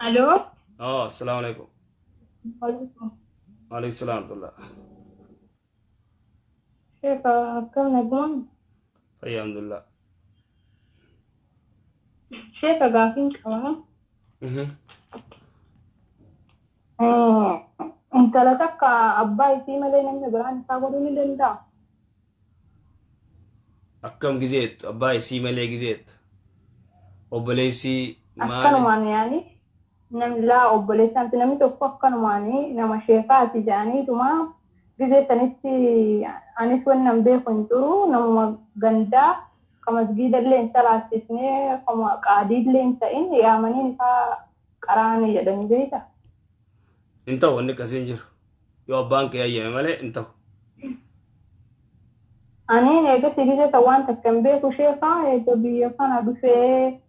الو. السلام عليكم. وعليكم. وعليكم السلام ورحمة الله. كيف كم نجم؟ الحمد لله. كيف قاعدين كمان؟ مهم. انت لا تبقى أباي في ملين من بران تقولون لندا. أكم جزيت أباي سي ملي جزيت وبليسي أكنوا مالي. ماني يعني نم لا أبليس أنت نمي تفكر ماني نما شيفاتي جاني تما جزيت نسي أنيس ونم بيه كنترو نما غندا كما تجيد اللي انت لاسسني كما قاديد اللي انت إن يا مني انت قراني جدني بيتا. انتو انك اسنجر يو بانك يا يا مالي انتو. أنا نيجي تيجي توان تكمل كوشيفا تبي فانا بفي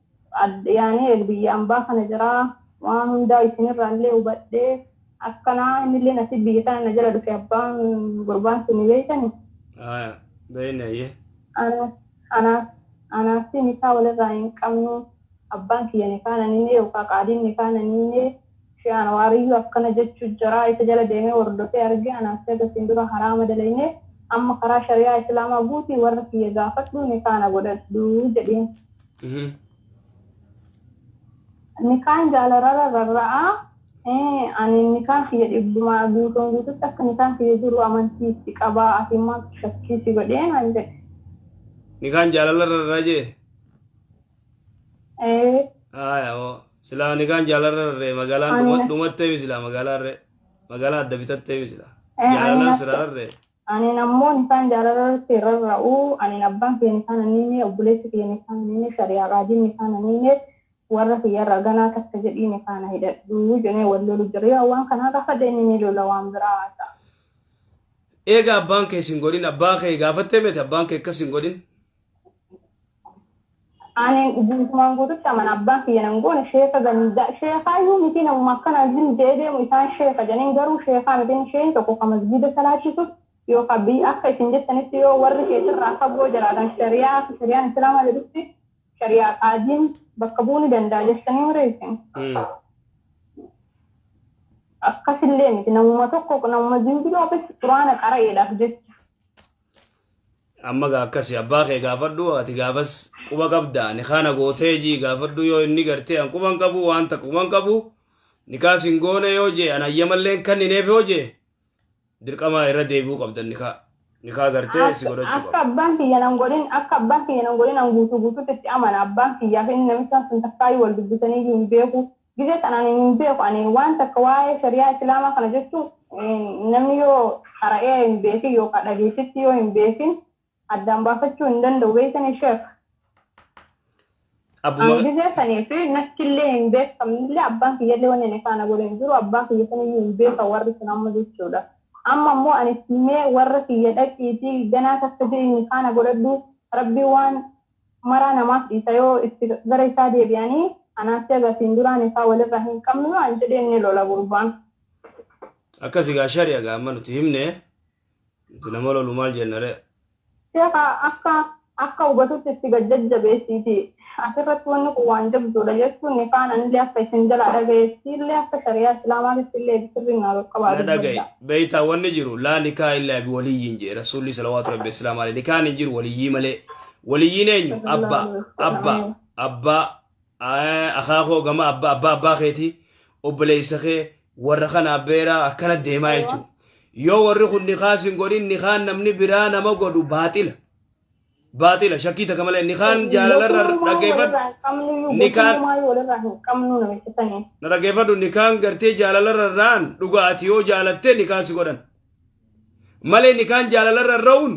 يعني بي أمبا خنا جرا وان دا يسني رانلي وبدي أكنا إن اللي نسيب بيتا نجرا دفع بان قربان سنويتني. بين ايه. أنا أنا سيني كاول راين كمنو أبان كي يعني كان نيني وكاكادين كان نيني شيء أنا واريو أكنا جت شجرا يتجلى ديمي وردوتي أرجع أنا سيدا سندرا حرام دليني أما قرا شريعة إسلام أبوتي ورثي يجافت له نكان أقول دو جدين نكان جال ررا أنا نكان في إبما بيكون جوتو تك نكان في جرو أمانتي تكابا أتيما شكي سيقدين عندك نكان جالال الرجي. إيه سلا نكان جالال الرجي مقالان دومت تيمي سلا مقالان دبيتت تيمي سلا جالال سلا الرجي. أنا نمو نكان جالال سيرر رأو أنا نبان في نكان نيني أبوليس في نكان نيني شريعة راجي نكان نيني ورثي يرغنا كتجدي نكان هيدا دو جني ولولو جريا وان كان هذا فديني لولا وان براتا. إيجا بانك سينغودين أبانك غافت مت أبانك كسينغودين. أنا جزمان قلت كمان أبانك ينقول شيخ جندا شيخ أيوه متين أو مكان أزين جدي ويسان شيخ جنين جرو شيخ متين شيء تكو كم زبيدة سلاشي كت يو كبي أخي سنجت تنسي يو ورث يصير راسبو جرادان شريعة الإسلام على بس شريعة قادين بكبوني دندا جستني مريسين. أكثر اللي متين أو ما تكو نوم زبيدة بس قرآن قرأي له جست. amma ga akkasi abbaa kee gaafadhu ati gaafas quba qabda ni kana gooteeji gaafadhu yoo inni gartee an quban qabu waan takka quban qabu ni kaasin goone yoo je an ayyamalleen kannineef yoo je dirqama irra deebi'uu qabdan ni kaa gartee si godhachuu akka abbaan kiyya nan godhin an guutuu itti amana abbaan kiyyaa fi inni namicha sun takkaayi wal dubbisanii hin beeku gizee sanaan hin beeku ani waan takka waa'ee shari'aa islaamaa kana jechuun namni yoo qara'ee hin beekin yookaan dhageessitti yoo hin beekin addaan baafachuu hin danda'u beektanii sheef. An gizee sanii fi nachillee hin beekamnillee abbaan kiyyallee wanni inni kana godhin jiru abbaan kiyya saniyyuu hin beeka warri sun amma jechuudha. Amma immoo ani simee warra kiyya dhaqiitii ganaa takka jireenya kana godhadhu rabbii waan maraa namaaf dhiisa yoo itti gara isaa deebi'anii anaatti agarsiin duraan isaa walirraa hin qabnu an jedhee inni lola gurbaan. Akkasii gaa shari'a gaa amma nuti himne nuti nama lolu maal jennare. Sheekha akka hubatutti itti gajjajjabeessiiti. Asirratti wanni kun waan jabduudha jechuun ni kaan anillee akka isin jalaa dhagayeetti illee akka shari'aa islaamaatti illee sirriin haa qabaatu. Na dhagaye beeytaa wanni jiru laa nikaa illaa bi waliyyiin jee rasuulli salawaatu rabbi islaam alayhi nikaan hin jiru waliyyii malee waliyyiin eenyu abbaa akaakoo gama abbaa keeti obboleessa kee warra kana beeraa akkana deemaa jechuudha. yoo warri kun nikaa sin godhin nikaan namni biraa nama godhu baaxila shakkii takka malee nikaan jaalalarra dhaggeeffadhu na dhaggeeffadhu nikaan gartee jaalalarra raan dhugaati yoo jaalattee nikaa si godhan malee nikaan jaalalarra ra'uun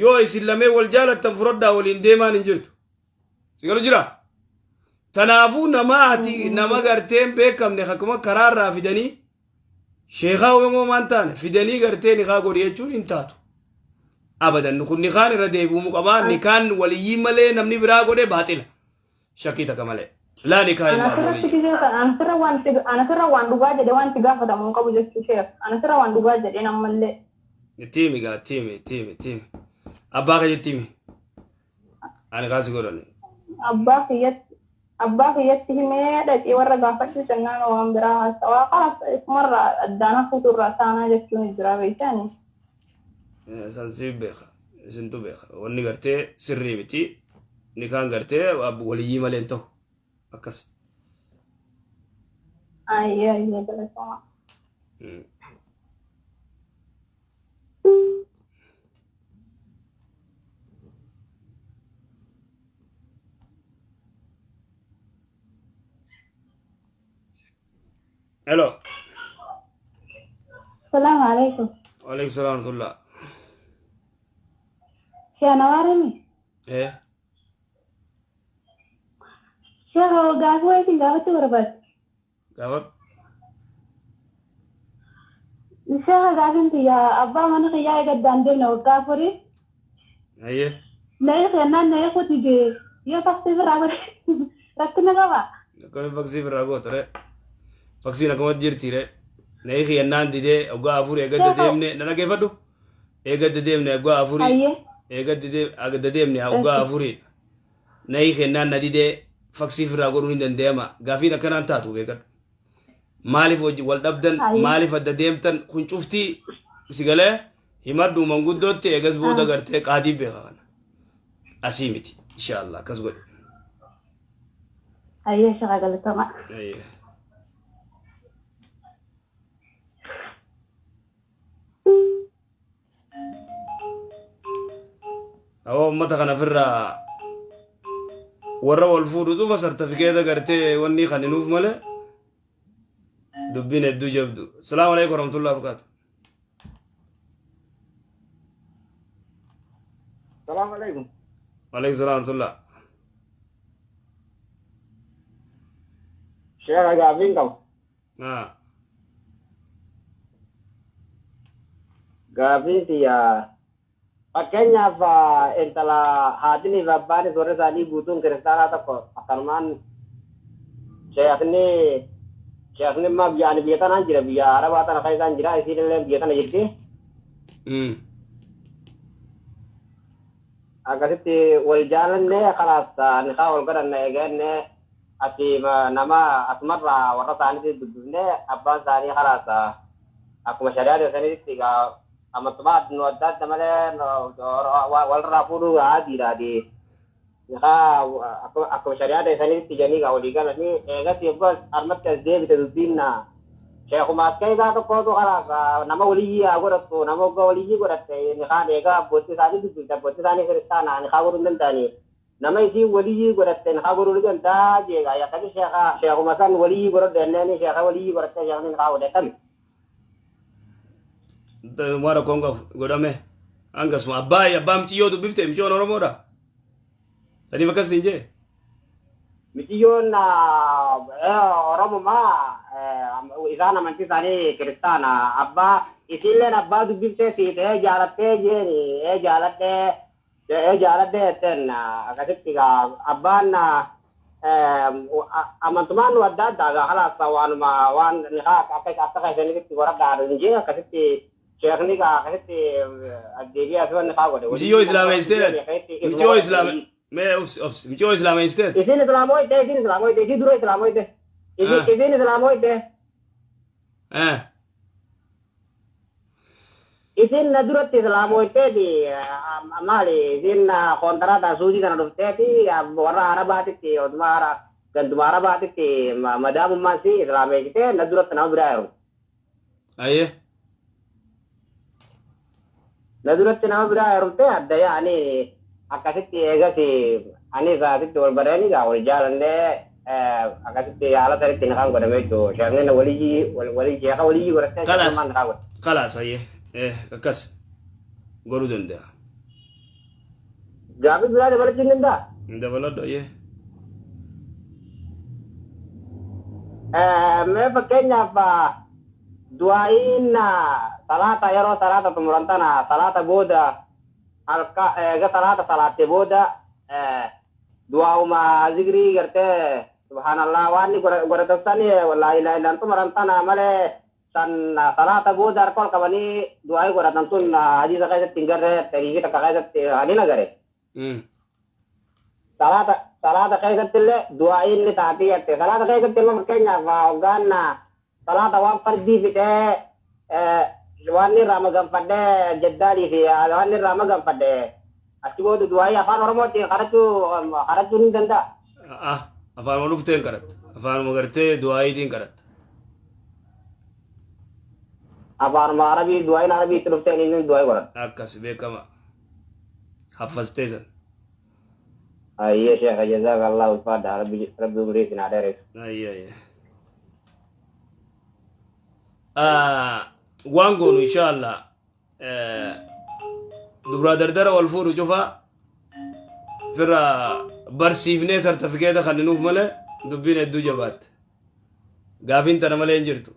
yoo isin lamee wal jaalattan furadhaa waliin deemaan hin jirtu si galu jira tanaafuu nama garteen beekamne akkuma karaarraa fidanii sheekhaa uumama maan taane fidanii gartee nikaa godhi jechuun hin taatu abadan kun nikaan irra deebi'uu qabaa nikaan waliyyii malee namni biraa godhe baaxila shakkii takka malee laa nikaa hin dhaabne. Anasirra waan dhugaa jedhe waan itti gaafatamu qabu jechuu sheef anasirra waan dhugaa jedhe nammallee. Tiimi gaa tiimi abbaa kee tiimi ani kaasi godhanne. Abbaa kiyyatti abbaa kiyyatti himee dhaqee warra gaafachuu jennaan waan biraa haasawaa kanas isumarraa addaan hafuuturraa taanaa jechuun jira beekani. Sansiif beeka isintu beeka wanni gartee sirrii miti nikaan gartee waliyyii malee hin ta'u akkas. Ayyee galatoomaa. Hello. Assalamu alaikum. Waalaikum salaam wa rahmatullah. Sheekh Nawaarimi. Sheekh gaafii wayitiin gaafachuu barbaadu. Gaafadhu. Sheekh gaafiin tiyyaa abbaa mana kiyyaa eegaddaan deemna waggaa afurii. Ayyee. Na'ee kennaan na'ee kutigee yoo faksii biraa godhe rakkina qaba. Akkami faksii biraa gootore. Faksiin akkamatti jirtiire. Na'ee kennaan didee waggaa afurii eegadda deemne na dhageeffadhu. Eegadda deemne waggaa afurii. Ayyee. Eegadda deemne waggaa afurii. Na'ee kennaan na didee faksii biraa godhuu hin danda'ama. Gaafiin akkanaan taatu beekadhu. Maaliif wal dhabdan maaliif adda deemtan kun cuftii sigalee himadhu manguddootti eegas booda gartee qaadii beeka kana. Asii miti inshaallah akkas godhe. Ayyee Sheekh galatoomaa. Ayyee. Awwa ummata kana firraa warra wal fuudhu dhufa sartifikeeta gartee wanni kan hinuuf malee dubbiin hedduu jabdu. Salaamu alaikum warahmatullahi wabarakatuh. Salaamu alaikum. Waalaikum salaam warahmatullah. Sheekh gaafiin qabu. Gaafiin tiyyaa fakkeenyaaf intala haadhiniif abbaanis warra isaanii guutuun kiristaanaa tokko akkanumaan sheekni immoo biyya tanaan jira biyya arabaa tana kan isaan jira isiin illee biyya tana jirti. Akkasitti wal jaalannee kalaas niqaa wal godhanne eegenne ati nama asumarraa warra isaaniitti dubbifnee abbaan isaanii kalaas akkuma shari'aa keessanitti ammatumaa nu adda adda malee walirraa fuudhuu adiidhaati. Niqaa akkuma shari'aa keessanitti janii walii galanii eegas yoggas armatti as deebite dubbinna sheekumaas keessaa tokkotu kalaas nama waliyyii haa godhattu nama waggaa waliyyii godhatte niqaan eegaa abbootii isaanii dubbifte abbootii isaanii kiristaanaa niqaa godhuu hin danda'anii nama isiin waliyyii godhatte niqaa godhuu ni danda'a jeegaa yakkani sheekuma san waliyyii godhadhu enneen sheeka waliyyii godhatte sheekni niqaa godhatami. Mara konga godhame hangasuma abbaa mitiyyoo dubbifte michoon Oromoodha. Sanii akkas hin jee. Mitiyyoon Oromumaa isaan amantii isaanii kiristaana abbaa isiilleen abbaa dubbiftee siitee jaalattee jeeni jaaladhee jetteen akkasitti abbaan amantumaan nu adda addaa halaas waanuma waan akka keessanitti godhadhaa hin jee akkasitti sheekni akkasitti addeebii asii niqaa godhe. Mitiyyoo islaameessitee mitiyyoo islaame. Michoo islaameessitee. Isin islaamoite isin dura islaamoite. Isin islaamoite. Isin na duratti islaamoiteeti maali isin kontaraataa suudii kana dhufteeti warra arabaatitti ganduma arabaatitti madaamummaan si islaameessitee na duratti nama biraa jiru. Ayyee. Na duratti nama biraa jirute adda yaa'anii akkasitti eegas anis asitti wal baranii wal jaalannee akkasitti haala sanitti niqaan godhame jechuudha. Sheekni walii sheeka walii godhattee sheekummaan niqaa godhe. Kalaas ayyee akkas godhuu danda'a. Gaafii biraa dabalachuu hin danda'a. Dabaladhu ayyee. Mee fakkeenyaaf du'aa'iin salaata yeroo salaata xumuran tana salaata booda eega salaata salaattee booda du'aa'uma zikrii gartee subhaanallah waan godhatansani laa ilaaha illallah xumuran tana malee san salaata booda harka ol qabanii du'aa'ii godhatan sun hadiisa keessatti hin garre tariikii takka keessatti hadin agare. صلاة كيف اللي دعاء اللي تعطيه صلاة كيف اللي ممكن وقالنا صلاة وان فردي في ده واني رمضان فده جدالي في واني رمضان فده أشوفه دعاء أفان ورموتي خرجوا نندندا أفان ورفتين كرت أفان مغرتي دعاء دين كرت أفان عربي دعاء عربي ترفتين دعاء ورد أكاس بكما حفظتيزن يا شيخ جزاك الله الفاتحة ربي يبارك عليك أي وانقول إن شاء الله دبرا دردرة والفور جفا فرا برسيفني سرتفكيت خلينوف ملا دبين الدو جبات غافين تنا ملا انجرتو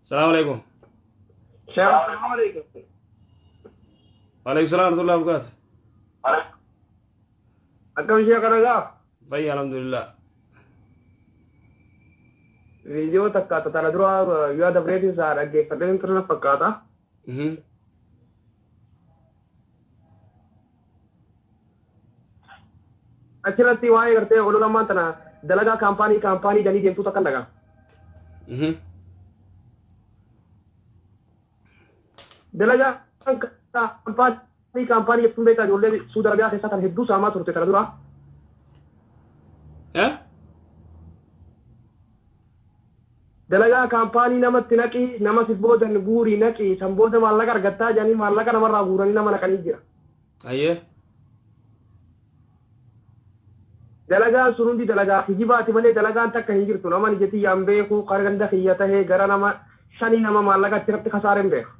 السلام عليكم السلام عليكم وعليكم السلام ورحمة الله وبركاته أكم شيء كرجع भाई अल्हम्दुलिल्लाह वीडियो तक का था लद्रो यू आर द ब्रेक इज आर अगे कदम करना पक्का था achirratti waa'ee gartee olulammaan tana dalagaa kaampaanii janii deemtuu takkan dhagaa. Dalagaa kaampaanii jechuun beekaa ijoollee Suudi Arabiyaa keessaa kan hedduu saamaa turte kana dura. Dalagaa kaampaanii namatti naqii nama si boodan guurii naqii san booda maallaqa argattaa jedhanii maallaqa namarraa guuranii nama naqanii jira. Ayyee. Dalagaan sun hundi dalagaa hijibaati malee dalagaan takka hin jirtu nama nijetii yaan beeku qarganda kiyya tahee gara nama shanii nama maallaqa achirratti kasaaren beeka.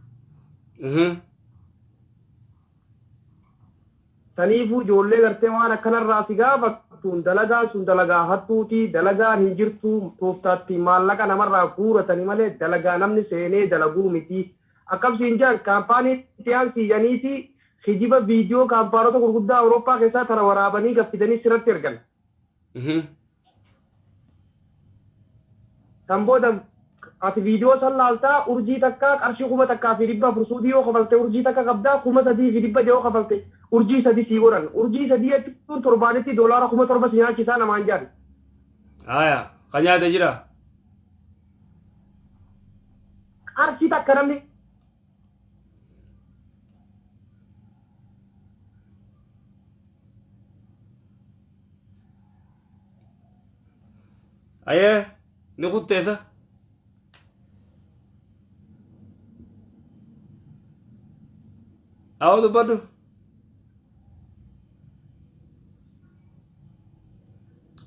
Saniifuu ijoollee gartee waan akkanarraa si gaafattuun dalagaan sun dalagaa hattuuti dalagaan hin jirtu tooftaatti maallaqa namarraa guuratanii malee dalagaa namni seenee dalaguu miti. Akkasiin jaan kaampaanii siyaansii janiiti hijiba viidiyoo kaampaanota gurguddaa Awurooppaa keessaa tara waraabanii gaffidanii sirratti ergan. Kan booda ati viidiyoo san laaltaa urjii takkaa qarshii 1,400 Suudii yoo kafalte urjii takka qabdaa 3,600 yoo kafalte urjii 3 sii godhan urjii 3 jechuun torbaanitti doolaara 7,000 si nyaachisaa namaan jaan. Aya kan nyaate jira. Qarshii takka namni. Aye ni kutteessa. Awo dubbadhu.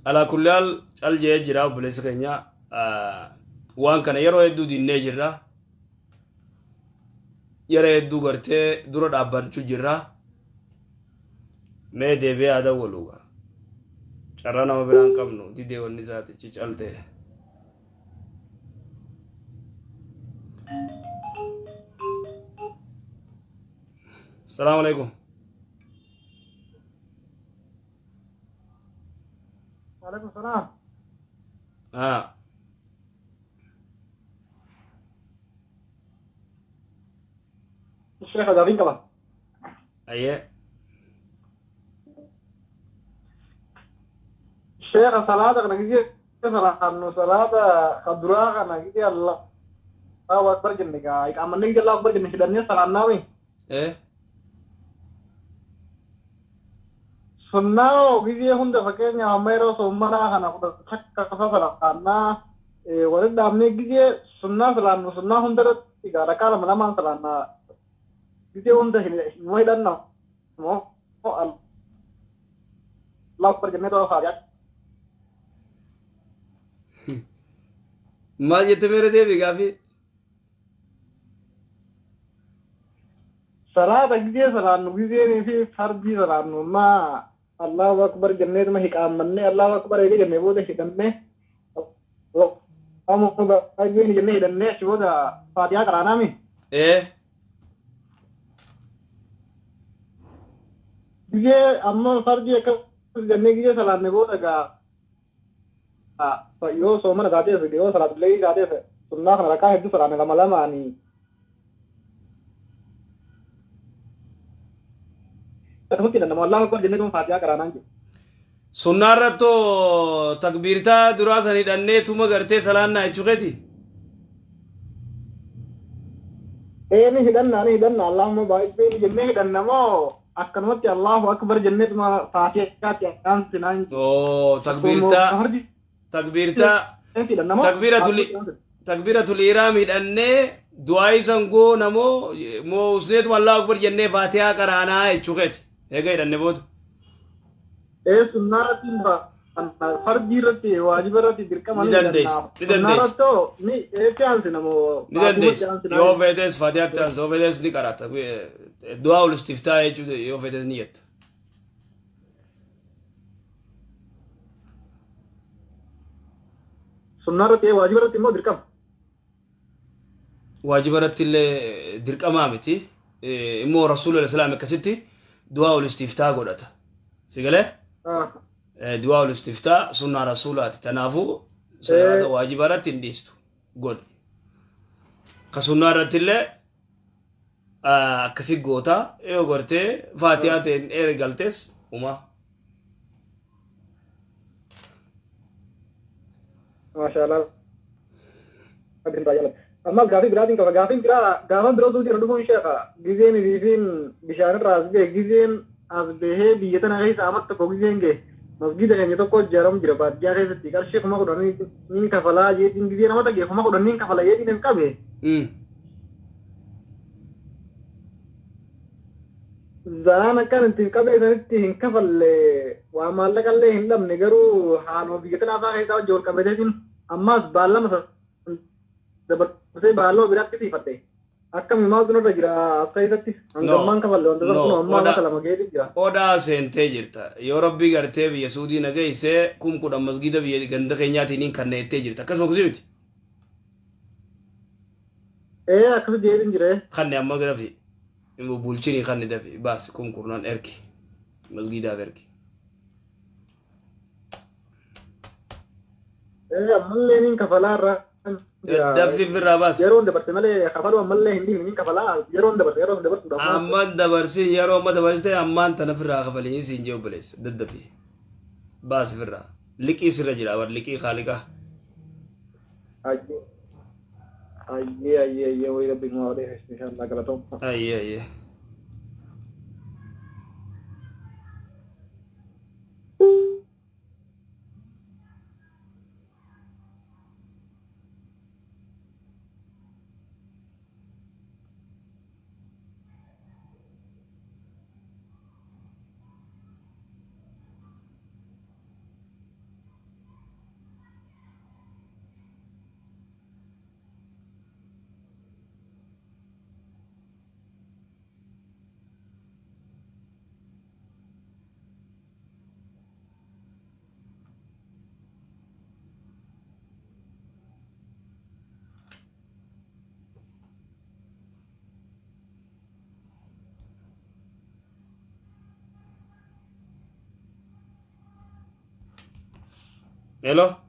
Alaa kulli haal cal jee jira obboleessa keenya waan kana yeroo hedduu dinnee jirra. Yeroo hedduu gartee dura dhaabbachuu jirra. Mee deebi'ee haa dawwaluuga. Carraa nama biraan qabnu didee wanni isaati calte. السلام عليكم. وعليكم السلام. الشيخ دارين كمان. أيه. الشيخ صلاة نجي صلاة خضراء نجي الله أكبر جنك أما نجي الله أكبر جنك دنيا صلاة ناوي. إيه. Sunnah gizi hunda fakirnya hamero sumana kana takka kafara kana wala damne gizi sunnah salan sunnah hunda tiga rakala malaman salana gizi hunda hilai dan no mo Allah perjane to hajat mal jette mere devi gafi salat gizi salan gizi ni fi farji salan ma Allahu Akbar jannat में हिकाम मनने Allahu Akbar एक जन्ने वो दे हिकन्ने वो हम उसको आगे नहीं जन्ने हिकन्ने वो दा फातिहा कराना में ये अम्मा फर्ज एक जन्ने की ये सलात में वो लगा यो सोमन गाते हैं वीडियो सलात ले गाते हैं सुन्ना खाना रखा है तो सलाने का मलम आनी Kanumatti dandama wallahu akbar jennee faatiyaa qaraanaan jiru. sunnaarratto takbiirtaa duraa sanii dhannee tuma gartee salaannaa jechuukeeti. Ni hidhanna Allahumma baay'ee jennee hidhannamoo akkanumatti Allahu akbar jennee tuma faatiyaatti aansinaan. Takbiirtaa takbiiratul ihraamii dhannee du'aa isan goona moo usneetuma Allahu akbar jennee faatiyaa qaraanaa jechuukeeti. Eega hidhanne booda. Sunnaarratti fardii irratti waajiba irratti dirqama ni dandeessa ni eetti aansinamoo ni dandeessa yoo feetes faatiyaatti aansa yoo feetes ni qarata du'aa ul istiftaa jechuudha yoo feetes ni jetta. Sunnaarratti waajiba irratti immoo dirqama. Waajiba irratti illee dirqamaa miti immoo rasuulul islaam akkasitti du'aa ul istiftaa godhata. Sigalee? Du'aa ul istiftaa sunnaa rasuulaati. Kanaafuu salaata waajiba irratti hin dhiistu godhi. Ka sunnaa irratti illee akkasii goota yoo gortee faatiyaa ta'een eegaltes uma. Maashaallah. Ammas gaafii biraatiin qaba. Gaafiin biroo suutii dhufuun sheekha. Gizeen ibiifiin bishaan irraa as ba'e gizeen as bahee biyya tana keessa amma tokko gizeen ga'e. Masgida keenya tokko ijaaramu jira baadiyyaa keessatti qarshii 10,000 kafalaa jeetiin gizee nama dhagee 10,000 kafala jeetiin hin qabe. Zaraan akkan ittiin qabee sanitti hin kafalle waa maallaqallee hin dhabne garuu haaluma biyya tanaa fa'aa keessaa wajji wal qabateetiin ammas baallama dabarsee baalloo biraatti siifadhe. Akkami maaltu irra jira as keessatti hangammaan kafalle wanta tokko ammaa mata lama geetii jira. Odaa seentee jirta yoo rabbii gartee biyya suudii nageessee 10,000 masgida biyya ganda keenyaatiin hin kanneettee jirta akkasuma kusii miti. Akkasuma jeetiin jire. Kanne amma dafi bulchini kanne dafi baas 10,000 ergi masgidaaf ergi. Ammallee niin kafalaa irraa. Daffi firraa baas. Yeroon dabarte malee kafaluu ammallee hin dhiibne niin kafalaa yeroon dabarsu. Amman dabarsi yeroo amma dabarsite ammaan tana firraa kafalee siin jee obboleessa daddafi baas firraa liqii sirra jira war liqii haaliqaa. Ayyee wayi rabbiin waa odeeffannoo inshallah galatoom. Ayyee. Hello?